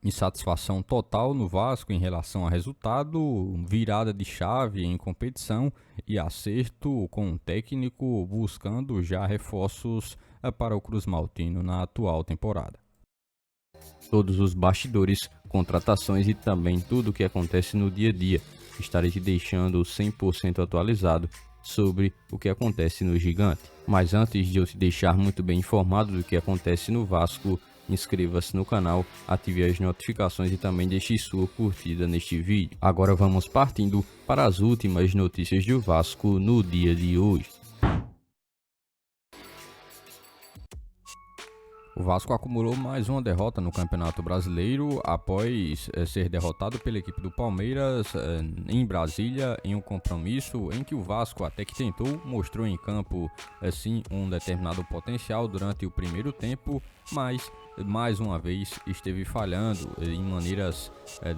Insatisfação total no Vasco em relação ao resultado, virada de chave em competição e acerto com o técnico buscando já reforços para o Cruz Maltino na atual temporada. Todos os bastidores, contratações e também tudo o que acontece no dia a dia. Estarei te deixando 100% atualizado sobre o que acontece no Gigante. Mas antes de eu te deixar muito bem informado do que acontece no Vasco, inscreva-se no canal, ative as notificações e também deixe sua curtida neste vídeo. Agora vamos partindo para as últimas notícias do Vasco no dia de hoje. O Vasco acumulou mais uma derrota no Campeonato Brasileiro após ser derrotado pela equipe do Palmeiras em Brasília em um compromisso em que o Vasco até que tentou, mostrou em campo sim um determinado potencial durante o primeiro tempo, mas mais uma vez esteve falhando em maneiras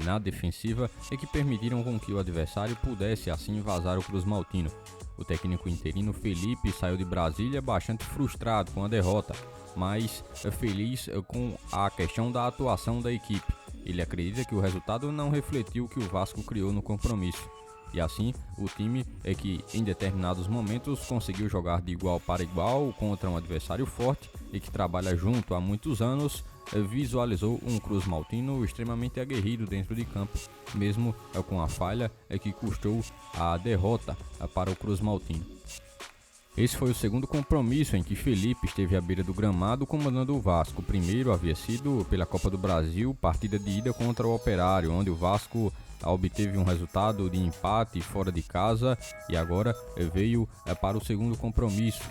na defensiva e que permitiram com que o adversário pudesse assim vazar o Cruz Maltino. O técnico interino Felipe saiu de Brasília bastante frustrado com a derrota, mas feliz com a questão da atuação da equipe. Ele acredita que o resultado não refletiu o que o Vasco criou no compromisso. E assim, o time é que em determinados momentos conseguiu jogar de igual para igual contra um adversário forte e que trabalha junto há muitos anos, visualizou um Cruz Maltino extremamente aguerrido dentro de campo, mesmo com a falha que custou a derrota para o Cruz Maltino. Esse foi o segundo compromisso em que Felipe esteve à beira do gramado comandando o Vasco. O primeiro havia sido pela Copa do Brasil, partida de ida contra o Operário, onde o Vasco obteve um resultado de empate fora de casa e agora veio para o segundo compromisso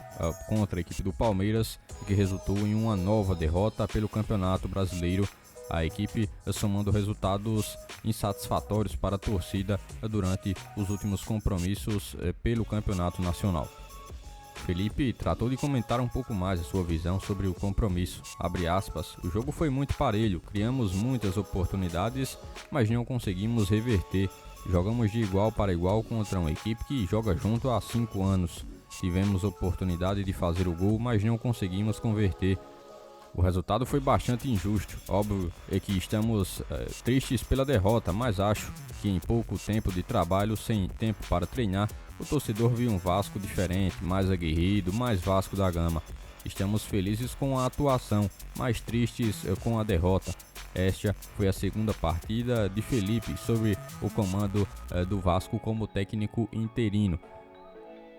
contra a equipe do Palmeiras, que resultou em uma nova derrota pelo Campeonato Brasileiro. A equipe somando resultados insatisfatórios para a torcida durante os últimos compromissos pelo Campeonato Nacional. Felipe tratou de comentar um pouco mais a sua visão sobre o compromisso. Abre aspas, o jogo foi muito parelho, criamos muitas oportunidades, mas não conseguimos reverter. Jogamos de igual para igual contra uma equipe que joga junto há 5 anos. Tivemos oportunidade de fazer o gol, mas não conseguimos converter. O resultado foi bastante injusto. Óbvio é que estamos tristes pela derrota, mas acho que em pouco tempo de trabalho, sem tempo para treinar, o torcedor viu um Vasco diferente, mais aguerrido, mais Vasco da Gama. Estamos felizes com a atuação, mas tristes com a derrota. Esta foi a segunda partida de Felipe sob o comando do Vasco como técnico interino.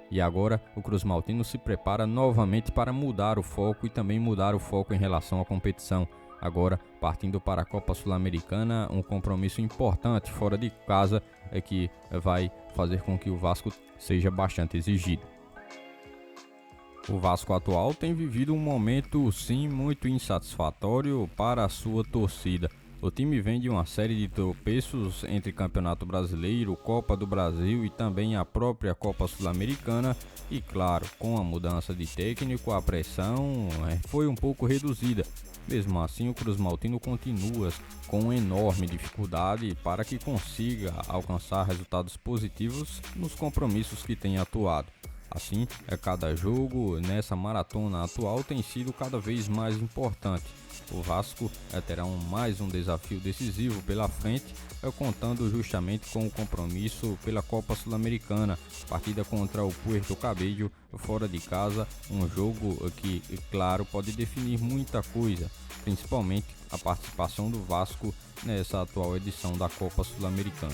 E agora o Cruz Maltino se prepara novamente para mudar o foco e também mudar o foco em relação à competição. Agora partindo para a Copa Sul-Americana, um compromisso importante fora de casa que vai fazer com que o Vasco seja bastante exigido. O Vasco atual tem vivido um momento sim muito insatisfatório para a sua torcida. O time vem de uma série de tropeços entre Campeonato Brasileiro, Copa do Brasil e também a própria Copa Sul-Americana e claro, com a mudança de técnico a pressão foi um pouco reduzida. Mesmo assim, o Cruz Maltino continua com enorme dificuldade para que consiga alcançar resultados positivos nos compromissos que tem atuado. Assim, cada jogo nessa maratona atual tem sido cada vez mais importante. O Vasco terá mais um desafio decisivo pela frente, contando justamente com o compromisso pela Copa Sul-Americana, partida contra o Puerto Cabello fora de casa, um jogo que, claro, pode definir muita coisa, principalmente a participação do Vasco nessa atual edição da Copa Sul-Americana.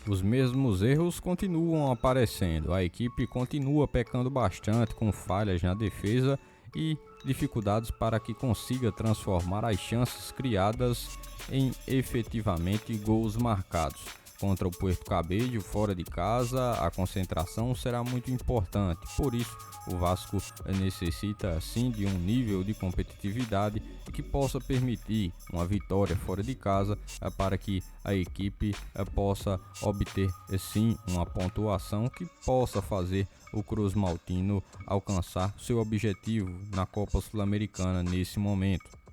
Os mesmos erros continuam aparecendo, a equipe continua pecando bastante com falhas na defesa e dificuldades para que consiga transformar as chances criadas em efetivamente gols marcados. Contra o Puerto Cabello, fora de casa, a concentração será muito importante. Por isso, o Vasco necessita sim de um nível de competitividade que possa permitir uma vitória fora de casa para que a equipe possa obter sim uma pontuação que possa fazer o Cruz Maltino alcançar seu objetivo na Copa Sul-Americana nesse momento.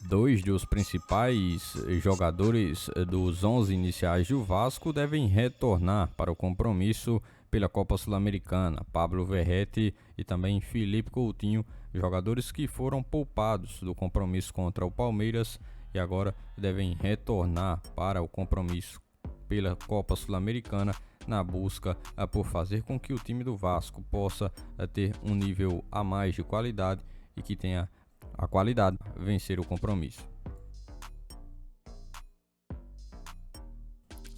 Dois dos principais jogadores dos 11 iniciais do Vasco devem retornar para o compromisso pela Copa Sul-Americana. Pablo Verratti e também Felipe Coutinho, jogadores que foram poupados do compromisso contra o Palmeiras e agora devem retornar para o compromisso pela Copa Sul-Americana na busca por fazer com que o time do Vasco possa ter um nível a mais de qualidade e que tenha a qualidade vencer o compromisso.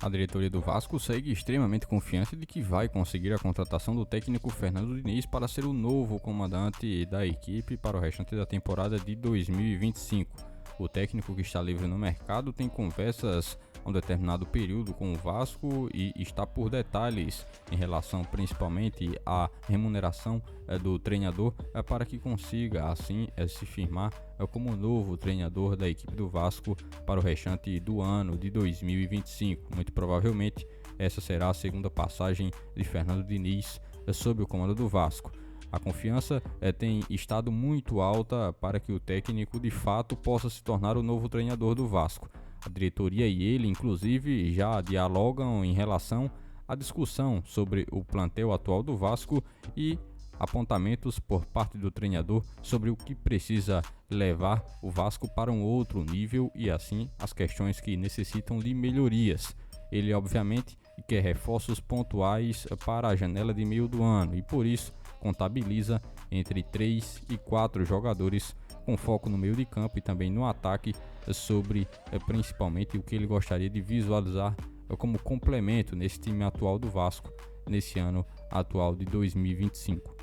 A diretoria do Vasco segue extremamente confiante de que vai conseguir a contratação do técnico Fernando Diniz para ser o novo comandante da equipe para o restante da temporada de 2025. O técnico, que está livre no mercado, tem conversas há um determinado período com o Vasco e está por detalhes em relação principalmente à remuneração do treinador para que consiga assim se firmar como novo treinador da equipe do Vasco para o restante do ano de 2025. Muito provavelmente essa será a segunda passagem de Fernando Diniz sob o comando do Vasco. A confiança tem estado muito alta para que o técnico de fato possa se tornar o novo treinador do Vasco. A diretoria e ele, inclusive, já dialogam em relação à discussão sobre o plantel atual do Vasco e apontamentos por parte do treinador sobre o que precisa levar o Vasco para um outro nível e assim as questões que necessitam de melhorias. Ele, obviamente, quer reforços pontuais para a janela de meio do ano e por isso contabiliza entre 3 e 4 jogadores com foco no meio de campo e também no ataque, sobre principalmente o que ele gostaria de visualizar como complemento nesse time atual do Vasco, nesse ano atual de 2025.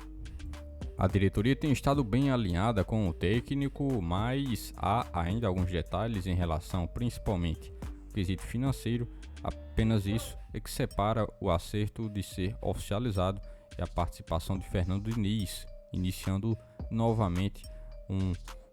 A diretoria tem estado bem alinhada com o técnico, mas há ainda alguns detalhes em relação principalmente ao quesito financeiro. Apenas isso é que separa o acerto de ser oficializado e a participação de Fernando Diniz, iniciando novamente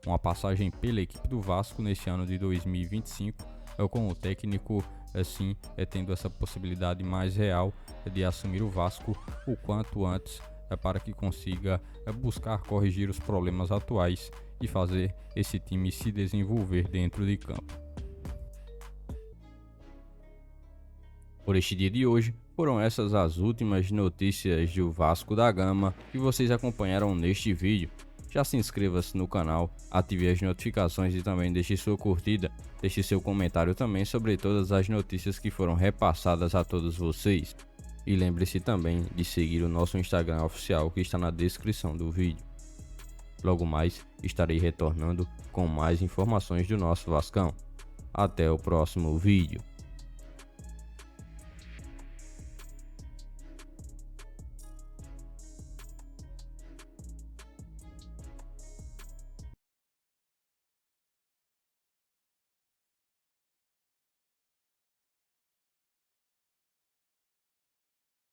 uma passagem pela equipe do Vasco nesse ano de 2025, com o técnico assim tendo essa possibilidade mais real de assumir o Vasco o quanto antes para que consiga buscar corrigir os problemas atuais e fazer esse time se desenvolver dentro de campo. Por este dia de hoje, foram essas as últimas notícias do Vasco da Gama que vocês acompanharam neste vídeo. Já se inscreva-se no canal, ative as notificações e também deixe sua curtida. Deixe seu comentário também sobre todas as notícias que foram repassadas a todos vocês. E lembre-se também de seguir o nosso Instagram oficial que está na descrição do vídeo. Logo mais estarei retornando com mais informações do nosso Vascão. Até o próximo vídeo.